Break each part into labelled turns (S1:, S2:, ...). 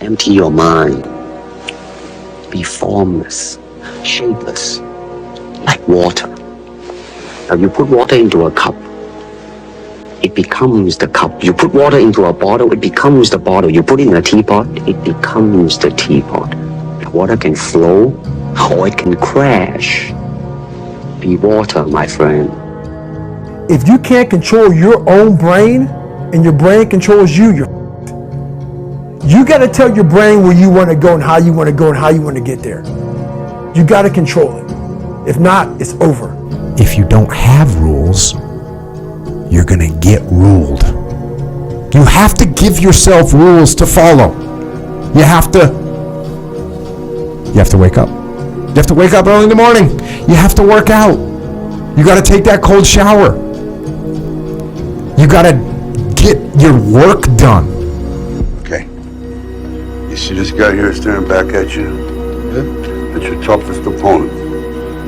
S1: Empty your mind. Be formless, shapeless, like water. Now you put water into a cup, it becomes the cup. You put water into a bottle, it becomes the bottle. You put it in a teapot, it becomes the teapot. The water can flow or it can crash. Be water, my friend.
S2: If you can't control your own brain and your brain controls you, you got to tell your brain where you want to go and how you want to go and how you want to get there. You got to control it. If not, it's over.
S3: If you don't have rules, you're going to get ruled. You have to give yourself rules to follow. You have to wake up. You have to wake up early in the morning. You have to work out. You got to take that cold shower. You got to get your work done.
S4: Okay. You see this guy here staring back at you? Yeah. That's your toughest opponent.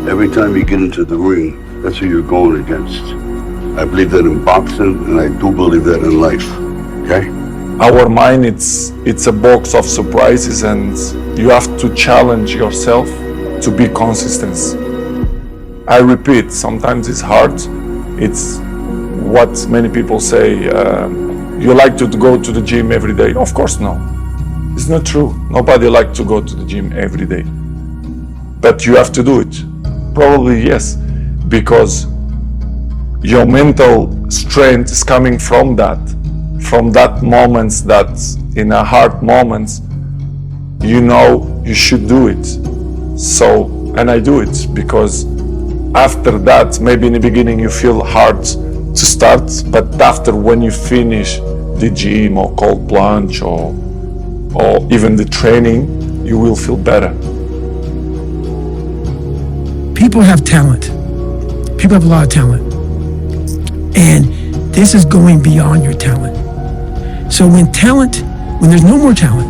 S4: Every time you get into the ring, that's who you're going against. I believe that in boxing, and I do believe that in life. Okay?
S5: Our mind, it's a box of surprises, and you have to challenge yourself to be consistent. I repeat, sometimes it's hard. It's what many people say, you like to go to the gym every day. Of course, no. It's not true. Nobody likes to go to the gym every day. But you have to do it. Probably yes, because your mental strength is coming from that moments that in a hard moments, you know you should do it. So, and I do it because after that, maybe in the beginning you feel hard to start, but after when you finish the gym or cold plunge or even the training, you will feel better.
S6: People have talent. People have a lot of talent. And this is going beyond your talent. So when there's no more talent,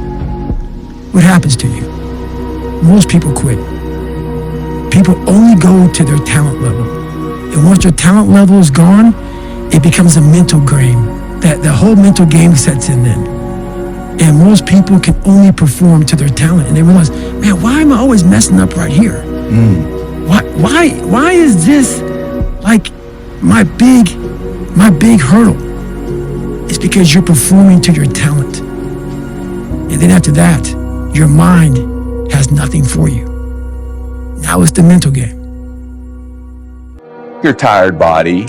S6: what happens to you? Most people quit. People only go to their talent level. And once their talent level is gone, it becomes a mental game. That the whole mental game sets in then. And most people can only perform to their talent. And they realize, man, why am I always messing up right here? Why is this like my big hurdle? It's because you're performing to your talent. And then after that, your mind has nothing for you. Now it's the mental game.
S7: Your tired body,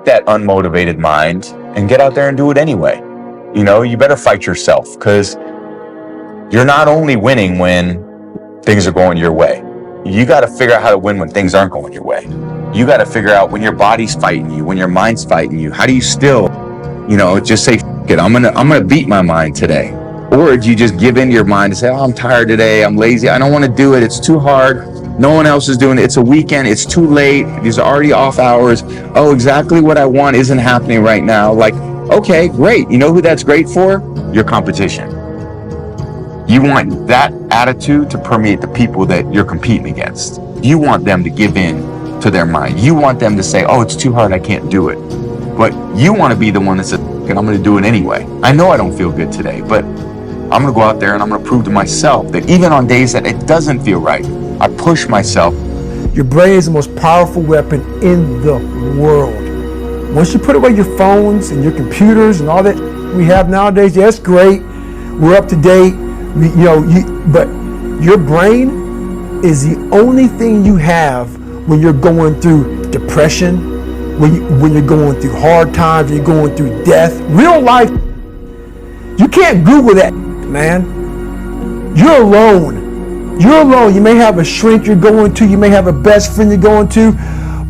S7: that unmotivated mind, and get out there and do it anyway. You know, you better fight yourself, because you're not only winning when things are going your way. You got to figure out how to win when things aren't going your way. You got to figure out when your body's fighting you, when your mind's fighting you. How do you still, just say, "F it, I'm gonna beat my mind today"? Or do you just give in to your mind and say, "Oh, I'm tired today. I'm lazy. I don't want to do it. It's too hard. No one else is doing it. It's a weekend. It's too late. These are already off hours. Oh, exactly what I want isn't happening right now." Like, okay, great. You know who that's great for? Your competition. You want that attitude to permeate the people that you're competing against. You want them to give in to their mind. You want them to say, "Oh, it's too hard. I can't do it." But you want to be the one that says, "And I'm going to do it anyway. I know I don't feel good today, but I'm going to go out there and I'm going to prove to myself that even on days that it doesn't feel right, I push myself."
S2: Your brain is the most powerful weapon in the world. Once you put away your phones and your computers and all that we have nowadays, yeah, it's great. We're up to date. But your brain is the only thing you have when you're going through depression, when you're going through hard times, when you're going through death. Real life, you can't Google that, man. You're alone. You're alone. You may have a shrink you're going to, you may have a best friend you're going to,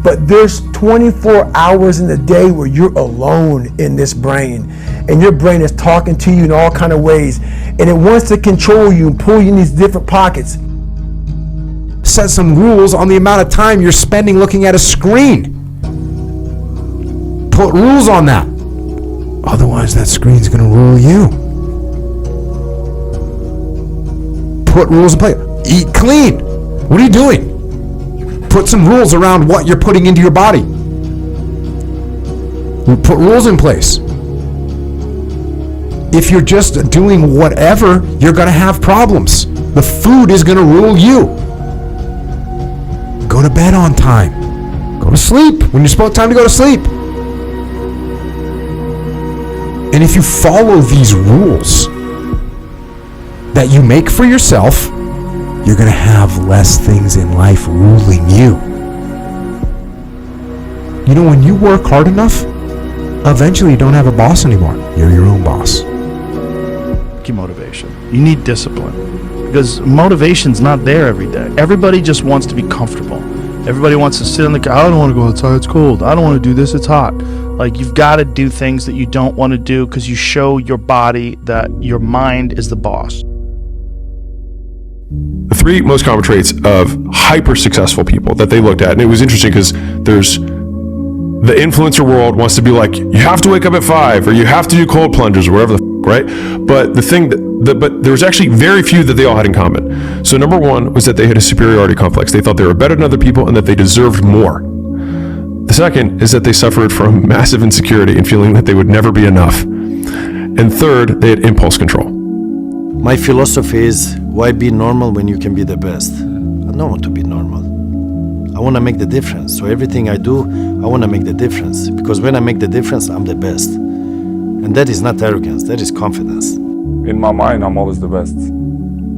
S2: but there's 24 hours in the day where you're alone in this brain. And your brain is talking to you in all kind of ways. And it wants to control you and pull you in these different pockets.
S3: Set some rules on the amount of time you're spending looking at a screen. Put rules on that. Otherwise, that screen's going to rule you. Put rules in place. Eat clean. What are you doing? Put some rules around what you're putting into your body. Put rules in place. If you're just doing whatever, you're going to have problems. The food is going to rule you. Go to bed on time. Go to sleep when it's time to go to sleep. And if you follow these rules that you make for yourself, you're going to have less things in life ruling you. You know, when you work hard enough, eventually you don't have a boss anymore. You're your own boss.
S8: Motivation. You need discipline, because motivation's not there every day. Everybody just wants to be comfortable. Everybody wants to sit in the car. I don't want to go outside, it's cold. I don't want to do this, it's hot. Like, you've got to do things that you don't want to do because you show your body that your mind is the boss.
S9: The three most common traits of hyper successful people that they looked at, and it was interesting because there's the influencer world wants to be like, you have to wake up at 5 or you have to do cold plungers or whatever the right? But the thing but there was actually very few that they all had in common. So number one was that they had a superiority complex. They thought they were better than other people and that they deserved more. The second is that they suffered from massive insecurity and feeling that they would never be enough. And third, they had impulse control.
S10: My philosophy is, why be normal when you can be the best? I don't want to be normal. I want to make the difference. So everything I do, I want to make the difference. Because when I make the difference, I'm the best. And that is not arrogance, that is confidence.
S5: In my mind, I'm always the best.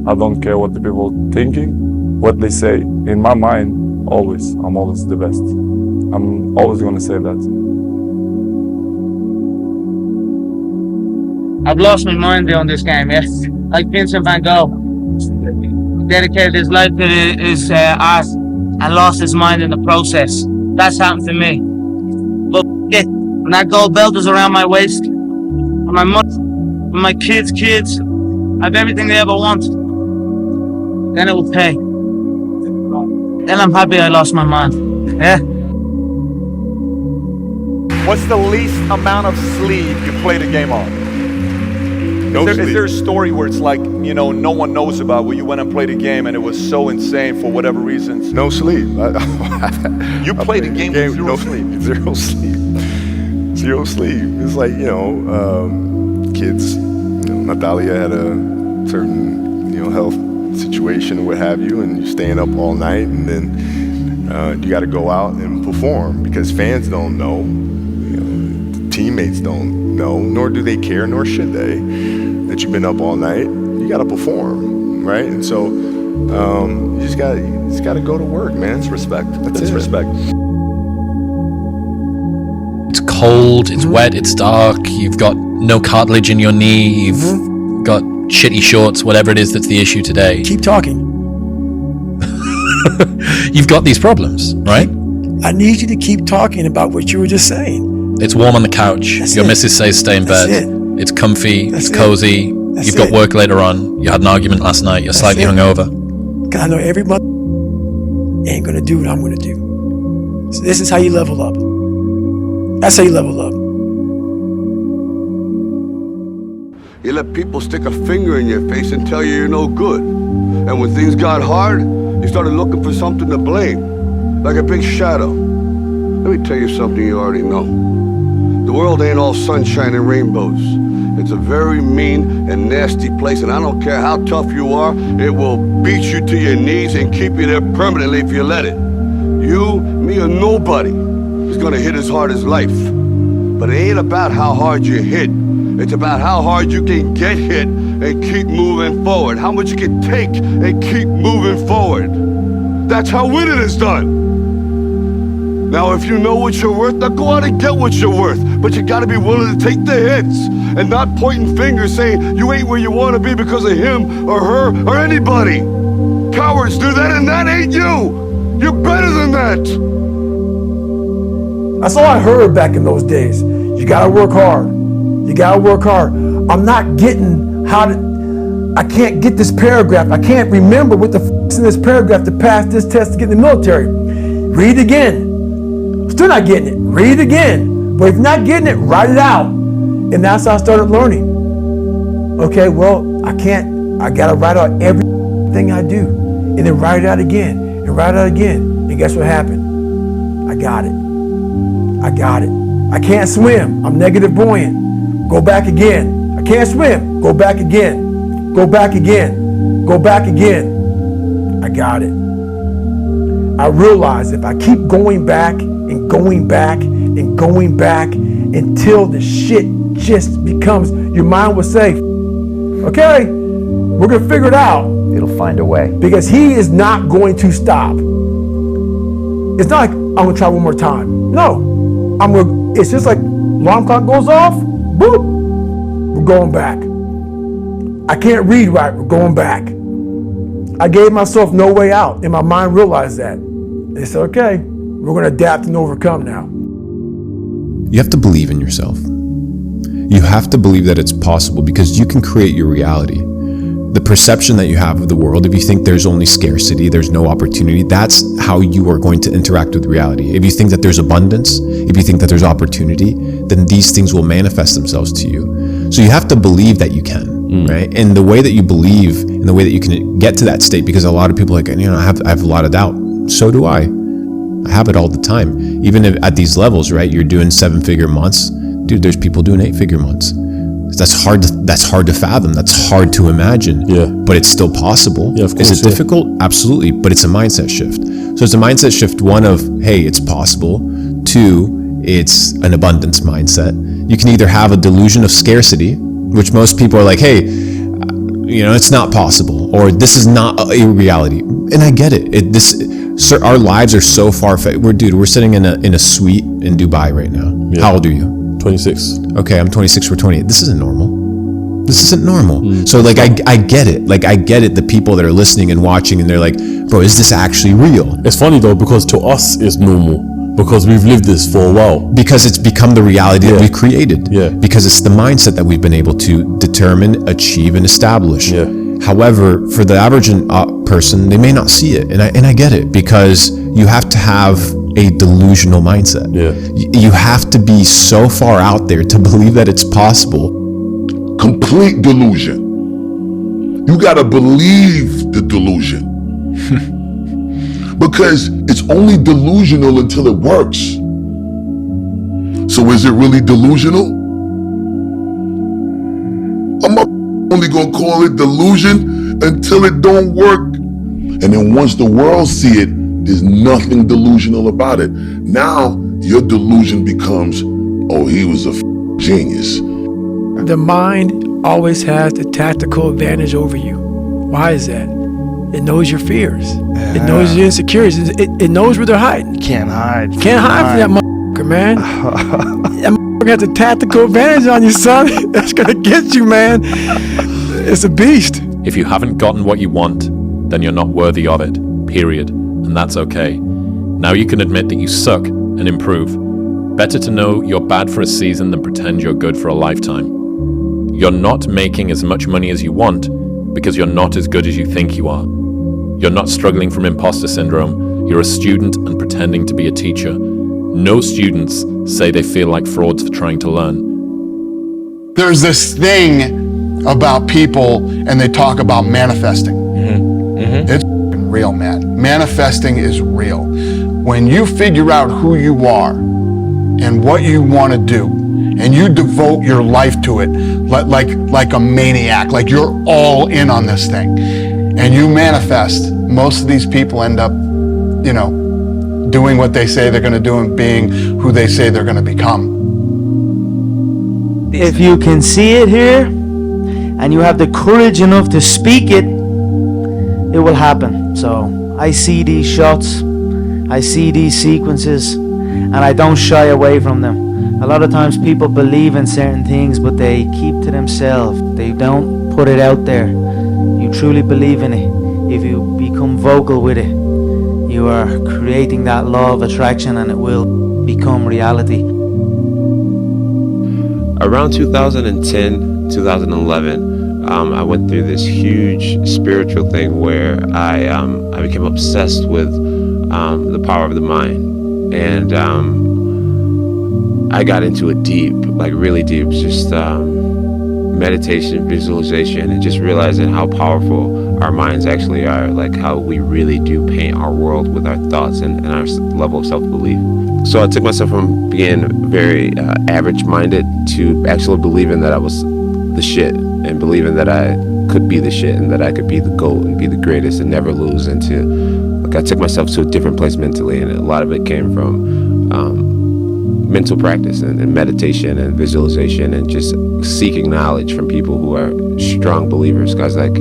S5: I don't care what the people thinking, what they say. In my mind, always, I'm always the best. I'm always going to say that.
S11: I've lost my mind on this game, yes. Like Vincent van Gogh. Dedicated his life to his art and lost his mind in the process. That's happened to me. But when that gold belt is around my waist, and my mother, and my kids, I have everything they ever want. Then it will pay. Then I'm happy I lost my mind. Yeah.
S12: What's the least amount of sleep you played a game on? Is there a story where it's like, you know, no one knows about, where you went and played a game and it was so insane for whatever reasons?
S13: No sleep.
S12: You played a game with zero sleep.
S13: Zero sleep. Zero sleep. It's like, you know, kids, you know, Natalia had a certain, you know, health situation or what have you, and you're staying up all night, and then you got to go out and perform because fans don't know, you know, teammates don't know, nor do they care, nor should they, that you've been up all night. You got to perform, right? And so you just got to go to work, man. It's respect. That's respect.
S14: It's cold, it's wet, it's dark, you've got no cartilage in your knee, you've got shitty shorts, whatever it is that's the issue today.
S6: Keep talking.
S14: You've got these problems, right?
S6: I need you to keep talking about what you were just saying.
S14: It's warm on the couch.
S6: That's
S14: Your
S6: it.
S14: missus says stay in bed.
S6: That's
S14: It's comfy,
S6: That's
S14: it's
S6: it.
S14: cozy.
S6: That's
S14: You've got
S6: it.
S14: work later on. You had an argument last night. You're slightly
S6: it.
S14: hungover.
S6: Because I know every mother ain't going to do what I'm going to do. So this is how you level up. That's how you level up.
S4: You let people stick a finger in your face and tell you you're no good. And when things got hard, you started looking for something to blame, like a big shadow. Let me tell you something you already know. The world ain't all sunshine and rainbows. It's a very mean and nasty place, and I don't care how tough you are, it will beat you to your knees and keep you there permanently if you let it. You, me, or nobody is gonna hit as hard as life. But it ain't about how hard you hit. It's about how hard you can get hit and keep moving forward. How much you can take and keep moving forward. That's how winning is done. Now, if you know what you're worth, now go out and get what you're worth. But you gotta be willing to take the hits and not pointing fingers saying you ain't where you wanna be because of him or her or anybody. Cowards do that, and that ain't you. You're better than that.
S2: That's all I heard back in those days. You gotta work hard. You gotta work hard. I'm not getting I can't get this paragraph. I can't remember what the f***'s in this paragraph to pass this test to get in the military. Read it again. Still not getting it. Read it again. But if you're not getting it, write it out. And that's how I started learning. Okay, well, I gotta write out everything I do. And then write it out again. And write it out again. And guess what happened? I got it. I can't swim. I'm negative buoyant. Go back again. I I can't swim. Go back again. Go back again. Go back again. I got it. I realized if I keep going back and going back and going back until the shit just becomes, your mind will say, okay, we're going to figure it out.
S15: It'll find a way.
S2: Because he is not going to stop. It's not like I'm going to try one more time. No. It's just like alarm clock goes off, boop, we're going back. I can't read right, we're going back. I gave myself no way out, and my mind realized that. They said, okay, we're going to adapt and overcome now.
S16: You have to believe in yourself. You have to believe that it's possible because you can create your reality. The perception that you have of the world, if you think there's only scarcity, there's no opportunity, that's how you are going to interact with reality. If you think that there's abundance, if you think that there's opportunity, then these things will manifest themselves to you. So you have to believe that you can, right? And the way that you believe and the way that you can get to that state, because a lot of people are like, I have a lot of doubt. So do I. I have it all the time. Even if at these levels, right? You're doing 7-figure months. Dude, there's people doing 8-figure months. That's hard to fathom. That's hard to imagine. Yeah. But it's still possible. Yeah, of course. Is it difficult? Absolutely. But it's a mindset shift. So it's a mindset shift, one of, hey, it's possible. Two, it's an abundance mindset. You can either have a delusion of scarcity, which most people are like, hey, it's not possible, or this is not a reality. And I get it. Our lives are so far fetched. We're sitting in a suite in Dubai right now. Yeah. How old are you?
S9: 26.
S16: Okay, I'm 26, we're 28. This isn't normal. So like, I get it. Like, I get it. The people that are listening and watching, and they're like, bro, is this actually real?
S9: It's funny though, because to us it's normal. Because we've lived this for a while.
S16: Because it's become the reality that we've created. Yeah. Because it's the mindset that we've been able to determine, achieve, and establish. Yeah. However, for the average person, they may not see it. And I get it, because you have to have a delusional mindset. Yeah. You have to be so far out there to believe that it's possible.
S17: Complete delusion. You got to believe the delusion. Because it's only delusional until it works. So is it really delusional? I'm only gonna call it delusion until it don't work. And then once the world see it, there's nothing delusional about it. Now your delusion becomes, oh, he was a genius.
S6: The mind always has the tactical advantage over you. Why is that? It knows your fears. It knows your insecurities. It knows where they're hiding.
S8: Can't hide.
S6: Can't hide from that motherfucker, man. That motherfucker has a tactical advantage on you, son. That's gonna get you, man. It's a beast.
S14: If you haven't gotten what you want, then you're not worthy of it, period. And that's okay. Now you can admit that you suck and improve. Better to know you're bad for a season than pretend you're good for a lifetime. You're not making as much money as you want because you're not as good as you think you are. You're not struggling from imposter syndrome. You're a student and pretending to be a teacher. No students say they feel like frauds for trying to learn.
S18: There's this thing about people, and they talk about manifesting. It's real, man. Manifesting is real. When you figure out who you are and what you want to do, and you devote your life to it like a maniac, like you're all in on this thing, and you manifest, most of these people end up, doing what they say they're going to do and being who they say they're going to become.
S11: If you can see it here, and you have the courage enough to speak it, it will happen. So I see these shots, I see these sequences, and I don't shy away from them. A lot of times people believe in certain things, but they keep to themselves. They don't put it out there. You truly believe in it. If you become vocal with it, you are creating that law of attraction, and it will become reality.
S19: Around 2010, 2011, I went through this huge spiritual thing where I became obsessed with the power of the mind, and I got into it deep, like really deep, just meditation, visualization, and just realizing how powerful our minds actually are, like how we really do paint our world with our thoughts and our level of self-belief. So I took myself from being very average-minded to actually believing that I was the shit and believing that I could be the shit and that I could be the GOAT and be the greatest and never lose. And I took myself to a different place mentally, and a lot of it came from mental practice and meditation and visualization and just seeking knowledge from people who are strong believers, guys like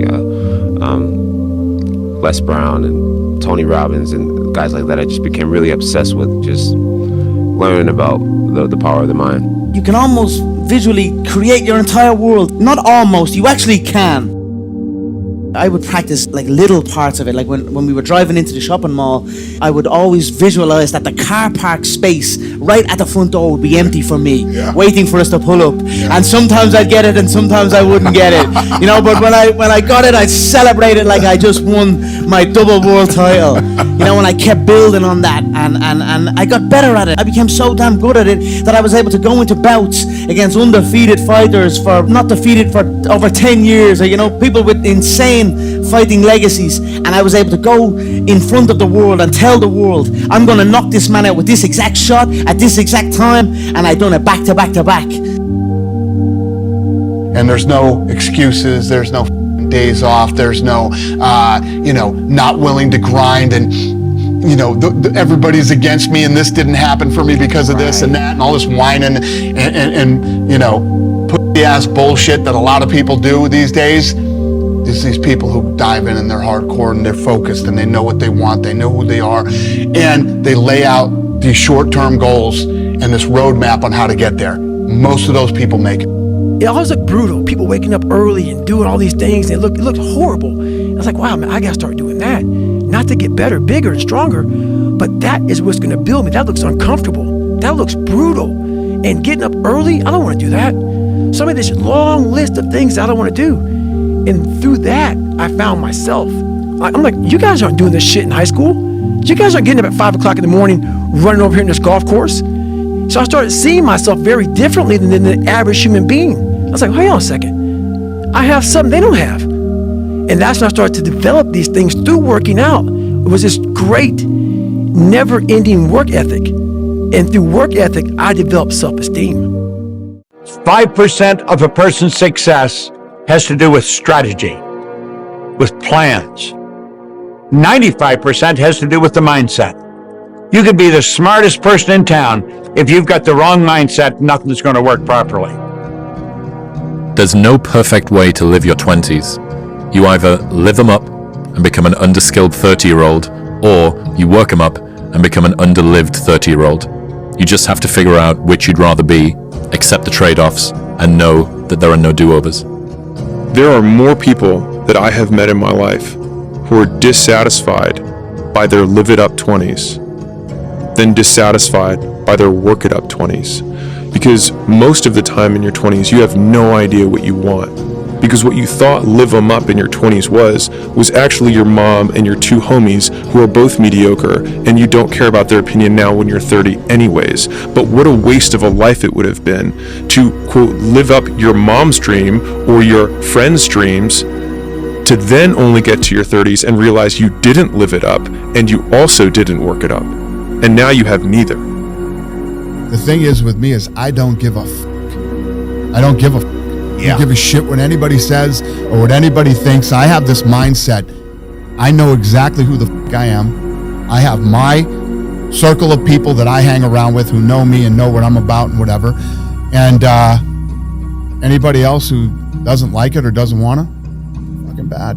S19: Les Brown and Tony Robbins and guys like that. I just became really obsessed with just learning about the power of the mind.
S15: You can almost visually create your entire world. Not almost, you actually can. I would practice like little parts of it. Like when we were driving into the shopping mall, I would always visualize that the car park space right at the front door would be empty for me, waiting for us to pull up. And sometimes I'd get it and sometimes I wouldn't get it. You know, but when I got it, I'd celebrate it like I just won my double world title. You know, and I kept building on that and I got better at it. I became so damn good at it that I was able to go into bouts against undefeated fighters not defeated for over 10 years, or, you know, people with insane fighting legacies, and I was able to go in front of the world and tell the world, I'm going to knock this man out with this exact shot at this exact time, and I done it back to back to back.
S18: And there's no excuses, there's no days off, there's no, not willing to grind and, everybody's against me and this didn't happen for me because of this and that and all this whining and pussy ass bullshit that a lot of people do these days. There's these people who dive in and they're hardcore and they're focused and they know what they want, they know who they are, and they lay out these short-term goals and this roadmap on how to get there. Most of those people make it.
S6: It always looked brutal. People waking up early and doing all these things. It looked horrible. I was like, wow, man, I gotta start doing that. Not to get better, bigger, and stronger, but that is what's gonna build me. That looks uncomfortable. That looks brutal. And getting up early, I don't wanna do that. So I made this long list of things I don't wanna do. And through that, I found myself. I'm like, you guys aren't doing this shit in high school. You guys aren't getting up at 5 o'clock in the morning, running over here in this golf course. So I started seeing myself very differently than the average human being. I was like, hold on a second. I have something they don't have. And that's when I started to develop these things through working out. It was this great, never-ending work ethic. And through work ethic, I developed self-esteem.
S20: 5% of a person's success has to do with strategy, with plans. 95% has to do with the mindset. You could be the smartest person in town. If you've got the wrong mindset, nothing's going to work properly.
S14: There's no perfect way to live your 20s. You either live them up and become an underskilled 30-year-old, or you work them up and become an underlived 30-year-old. You just have to figure out which you'd rather be, accept the trade-offs, and know that there are no do-overs.
S9: There are more people that I have met in my life who are dissatisfied by their live it up 20s than dissatisfied by their work it up 20s. Because most of the time in your 20s, you have no idea what you want. Because what you thought live them up in your 20s was actually your mom and your two homies who are both mediocre, and you don't care about their opinion now when you're 30 anyways. But what a waste of a life it would have been to, quote, live up your mom's dream or your friend's dreams to then only get to your 30s and realize you didn't live it up and you also didn't work it up. And now you have neither.
S21: The thing is with me is I don't give a I don't give a I don't give a shit what anybody says or what anybody thinks. I have this mindset. I know exactly who the I am. I have my circle of people that I hang around with who know me and know what I'm about and whatever. And anybody else who doesn't like it or doesn't want to, fucking bad.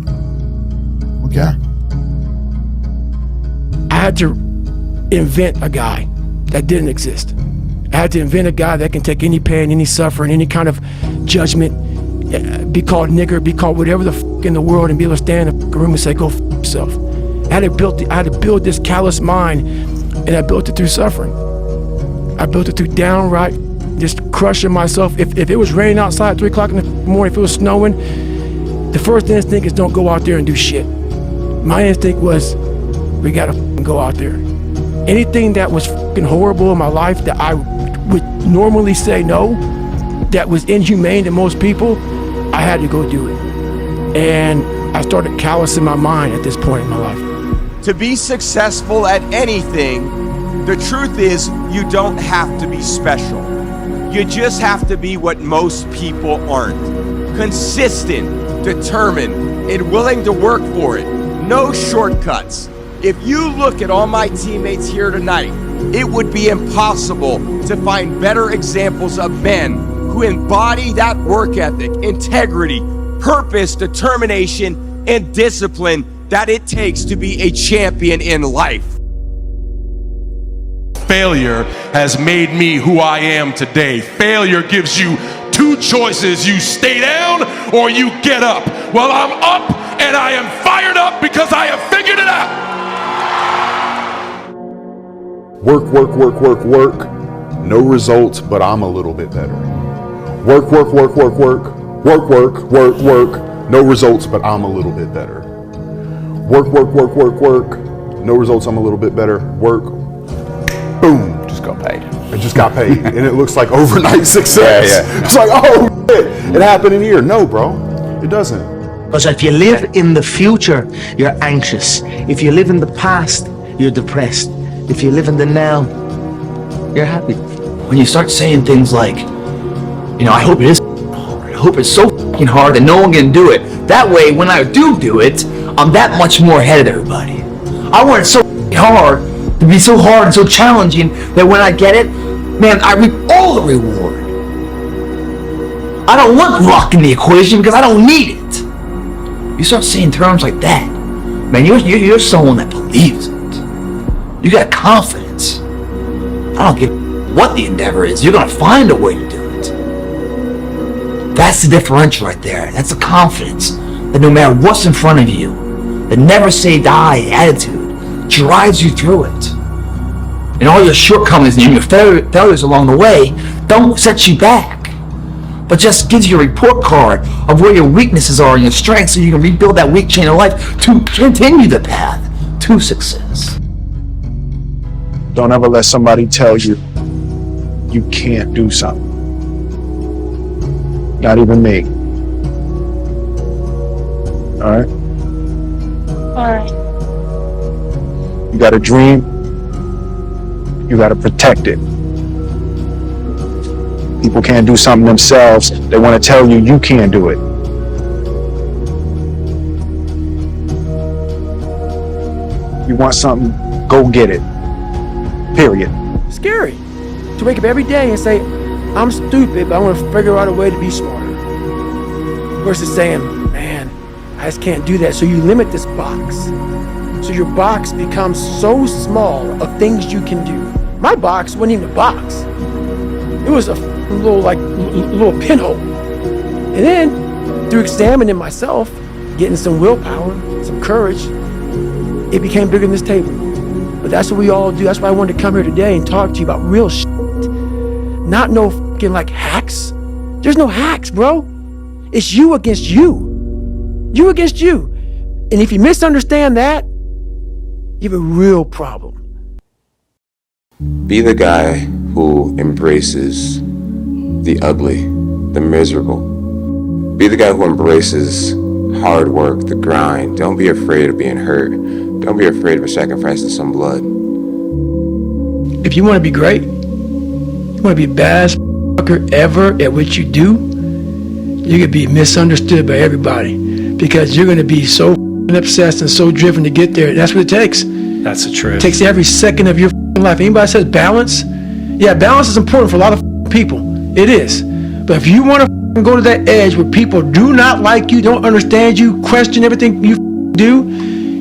S21: Okay.
S6: I had to invent a guy that didn't exist. I had to invent a guy that can take any pain, any suffering, any kind of judgment, be called nigger, be called whatever the fuck in the world, and be able to stand in a room and say, go fuck yourself. I had to build this callous mind, and I built it through suffering. I built it through downright just crushing myself. If it was raining outside at 3 o'clock in the morning, if it was snowing, the first instinct is don't go out there and do shit. My instinct was, we gotta go out there. Anything that was fucking horrible in my life that I would normally say no, that was inhumane to most people, I had to go do it. And I started callousing my mind at this point in my life.
S22: To be successful at anything, the truth is you don't have to be special. You just have to be what most people aren't. consistent, determined, and willing to work for it. No shortcuts. If you look at all my teammates here tonight, it would be impossible to find better examples of men who embody that work ethic, integrity, purpose, determination, and discipline that it takes to be a champion in life.
S1: Failure has made me who I am today. Failure gives you two choices. You stay down or you get up. Well, I'm up and I am fired up because I have figured it out.
S13: Work, work, work, work, work. No results, but I'm a little bit better. Work, work, work, work, work. Work, work, work, work. No results, but I'm a little bit better. Work, work, work, work, work. No results, I'm a little bit better. Work. Boom.
S3: Just got paid.
S13: I just got paid. And it looks like overnight success.
S3: Yeah.
S13: It's like, oh, shit. It happened in here. No, bro. It doesn't.
S7: Because if you live in the future, you're anxious. If you live in the past, you're depressed. If you live in the now, you're happy. When you start saying things like, you know, I hope it is hard. I hope it's so fucking hard that no one can do it. That way, when I do it, I'm that much more ahead of everybody. I want it so hard, to be so hard and so challenging, that when I get it, man, I reap all the reward. I don't want luck in the equation because I don't need it. You start saying terms like that, man, you're someone that believes it. You got confidence. I don't give what the endeavor is. You're gonna find a way to do it. That's the differential right there. That's the confidence that no matter what's in front of you, the never say die attitude drives you through it. And all your shortcomings and your failures along the way don't set you back, but just gives you a report card of where your weaknesses are and your strengths, so you can rebuild that weak chain of life to continue the path to success.
S2: Don't ever let somebody tell you you can't do something. Not even me. All right?
S23: All right.
S2: You got a dream. You got to protect it. People can't do something themselves. They want to tell you you can't do it. You want something, go get it. Period.
S6: Scary to wake up every day and say, I'm stupid, but I want to figure out a way to be smarter. Versus saying, man, I just can't do that. So you limit this box. So your box becomes so small of things you can do. My box wasn't even a box. It was a little pinhole. And then through examining myself, getting some willpower, some courage, it became bigger than this table. But that's what we all do. That's why I wanted to come here today and talk to you about real shit. Not no fucking like hacks. There's no hacks, bro. It's you against you. You against you. And if you misunderstand that, you have a real problem.
S19: Be the guy who embraces the ugly, the miserable. Be the guy who embraces hard work, the grind. Don't be afraid of being hurt. Don't be afraid of sacrificing some blood.
S6: If you want to be great, you want to be the baddest fucker ever at what you do, you're going to be misunderstood by everybody because you're going to be so obsessed and so driven to get there. That's what it takes.
S24: That's the truth.
S6: It takes every second of your life. Anybody says balance? Yeah, balance is important for a lot of people. It is. But if you want to go to that edge where people do not like you, don't understand you, question everything you do,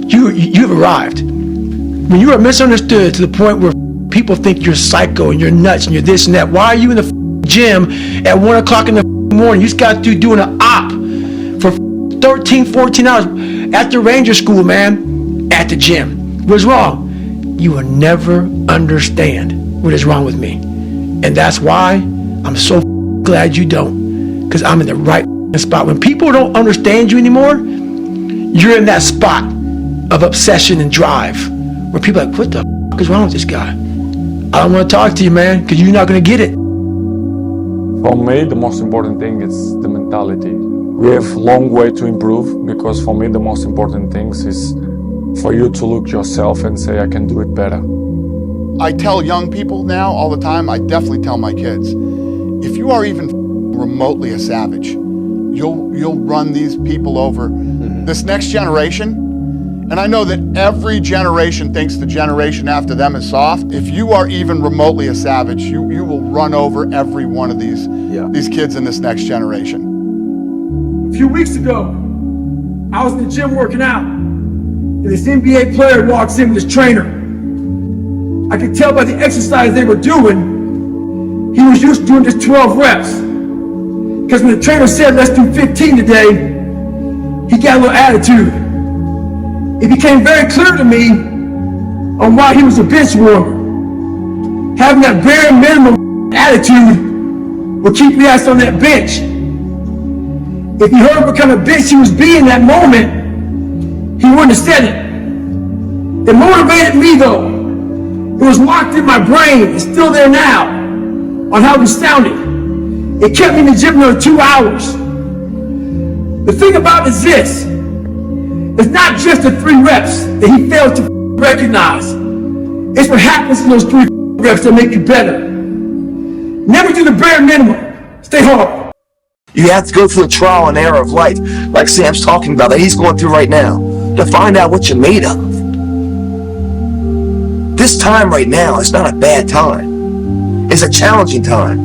S6: you've arrived. When you are misunderstood to the point where people think you're psycho and you're nuts and you're this and that, why are you in the gym at 1 o'clock in the morning? You just got through doing an op for 13, 14 hours at the Ranger School, man, at the gym. What's wrong? You will never understand what is wrong with me. And that's why I'm so glad you don't, because I'm in the right spot. When people don't understand you anymore, you're in that spot of obsession and drive where people are like, what the fuck is wrong with this guy? I don't want to talk to you, man, because you're not going to get it.
S5: For me, the most important thing is the mentality. We have a long way to improve, because for me the most important thing is for you to look yourself and say, I can do it better.
S18: I tell young people now all the time, I definitely tell my kids, if you are even remotely a savage, you'll run these people over. This next generation, and I know that every generation thinks the generation after them is soft. If you are even remotely a savage, you will run over every one of these kids in this next generation.
S2: A few weeks ago, I was in the gym working out, and this NBA player walks in with his trainer. I could tell by the exercise they were doing, he was used to doing just 12 reps. Because when the trainer said, let's do 15 today, he got a little attitude. It became very clear to me on why he was a bench warmer. Having that bare minimum attitude will keep your ass on that bench. If he heard what kind of bitch he was being that moment, he wouldn't have said it. It motivated me though. It was locked in my brain, it's still there now, on how he sounded. It kept me in the gym another 2 hours. The thing about it is this, it's not just the 3 reps that he failed to recognize. It's what happens in those 3 reps that make you better. Never do the bare minimum, stay hard.
S4: You have to go through the trial and error of life, like Sam's talking about, that he's going through right now, to find out what you're made of. This time right now is not a bad time. It's a challenging time.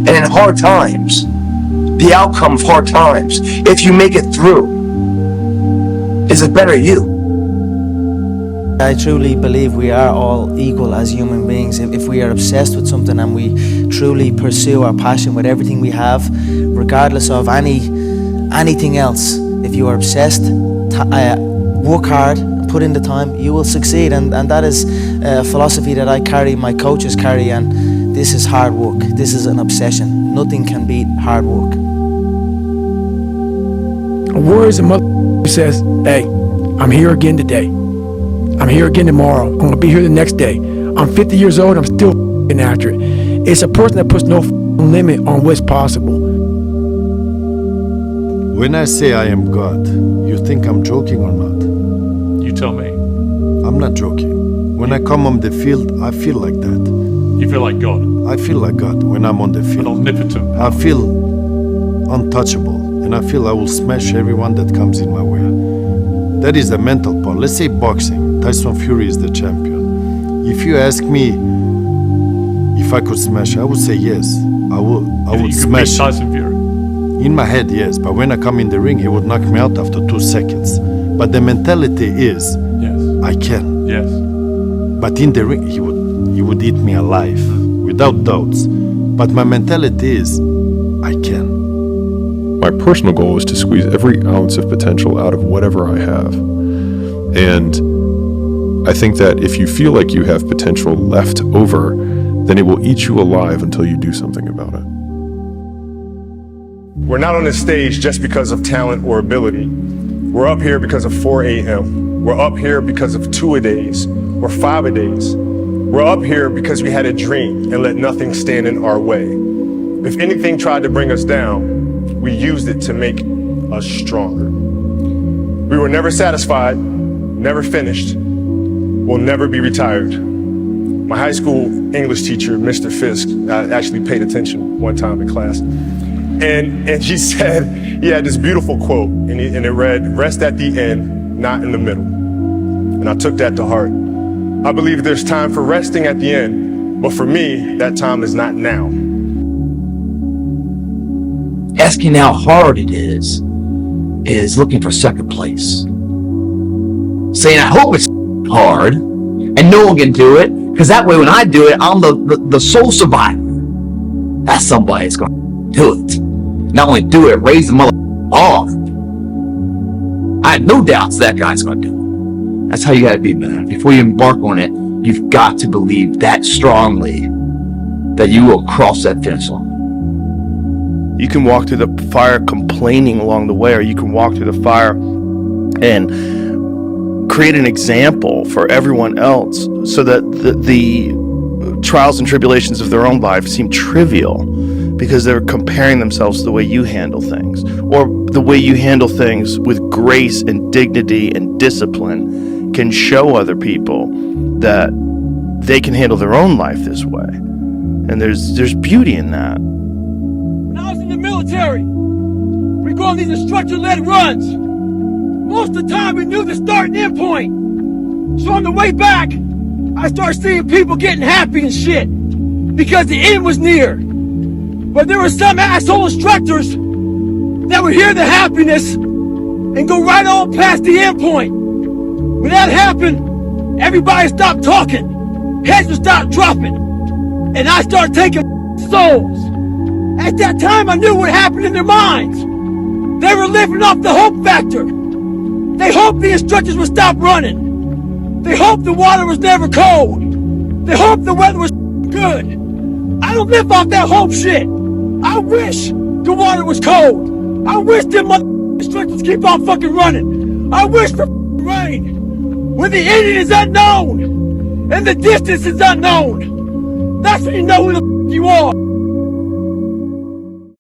S4: And in hard times, the outcome of hard times, if you make it through, is a better you.
S15: I truly believe we are all equal as human beings. If we are obsessed with something and we truly pursue our passion with everything we have, regardless of anything else, if you are obsessed, work hard, put in the time, you will succeed. And that is a philosophy that I carry, my coaches carry, and this is hard work. This is an obsession. Nothing can beat hard work.
S6: A warrior is a mother who says, hey, I'm here again today. I'm here again tomorrow. I'm gonna be here the next day. I'm 50 years old, I'm still after it. It's a person that puts no limit on what's possible.
S10: When I say I am God, you think I'm joking or not?
S14: You tell me.
S10: I'm not joking. When I come on the field, I feel like that.
S14: You feel like God?
S10: I feel like God when I'm on the field.
S14: An omnipotent.
S10: I feel untouchable, and I feel I will smash everyone that comes in my way. That is the mental part. Let's say boxing. Tyson Fury is the champion. If you ask me if I could smash, I would say yes. I would smash
S14: Tyson Fury.
S10: In my head, yes. But when I come in the ring, he would knock me out after 2 seconds. But the mentality is,
S14: yes,
S10: I can.
S14: Yes.
S10: But in the ring, he would eat me alive, without doubts. But my mentality is, I can.
S9: My personal goal is to squeeze every ounce of potential out of whatever I have. And I think that if you feel like you have potential left over, then it will eat you alive until you do something about it.
S12: We're not on this stage just because of talent or ability. We're up here because of 4 a.m. We're up here because of 2-a-days or 5-a-days. We're up here because we had a dream and let nothing stand in our way. If anything tried to bring us down, we used it to make us stronger. We were never satisfied, never finished, will never be retired. My high school English teacher, Mr. Fisk, I actually paid attention one time in class, and he said, he had this beautiful quote, and it read, rest at the end, not in the middle. And I took that to heart. I believe there's time for resting at the end, but for me, that time is not now.
S4: Asking how hard it is looking for second place. Saying, I hope it's hard, and no one can do it, because that way when I do it, I'm the sole survivor. That's somebody that's gonna do it. Not only do it, raise the mother off. I have no doubts that guy's gonna do it. That's how you gotta be, man. Before you embark on it, you've got to believe that strongly that you will cross that finish line.
S8: You can walk through the fire complaining along the way, or you can walk through the fire and create an example for everyone else so that the trials and tribulations of their own life seem trivial because they're comparing themselves to the way you handle things, or the way you handle things with grace and dignity and discipline can show other people that they can handle their own life this way. And there's beauty in that.
S2: When I was in the military,
S11: go on these instructor-led runs. Most of the time we knew the start and end point. So on the way back, I started seeing people getting happy and shit because the end was near. But there were some asshole instructors that would hear the happiness and go right on past the end point. When that happened, everybody stopped talking. Heads would stop dropping. And I started taking souls. At that time, I knew what happened in their minds. They were living off the hope factor. They hoped the instructors would stop running. They hoped the water was never cold. They hoped the weather was good. I don't live off that hope shit. I wish the water was cold. I wish them instructors keep on fucking running. I wish for rain. When the ending is unknown and the distance is unknown, that's when you know who the you are.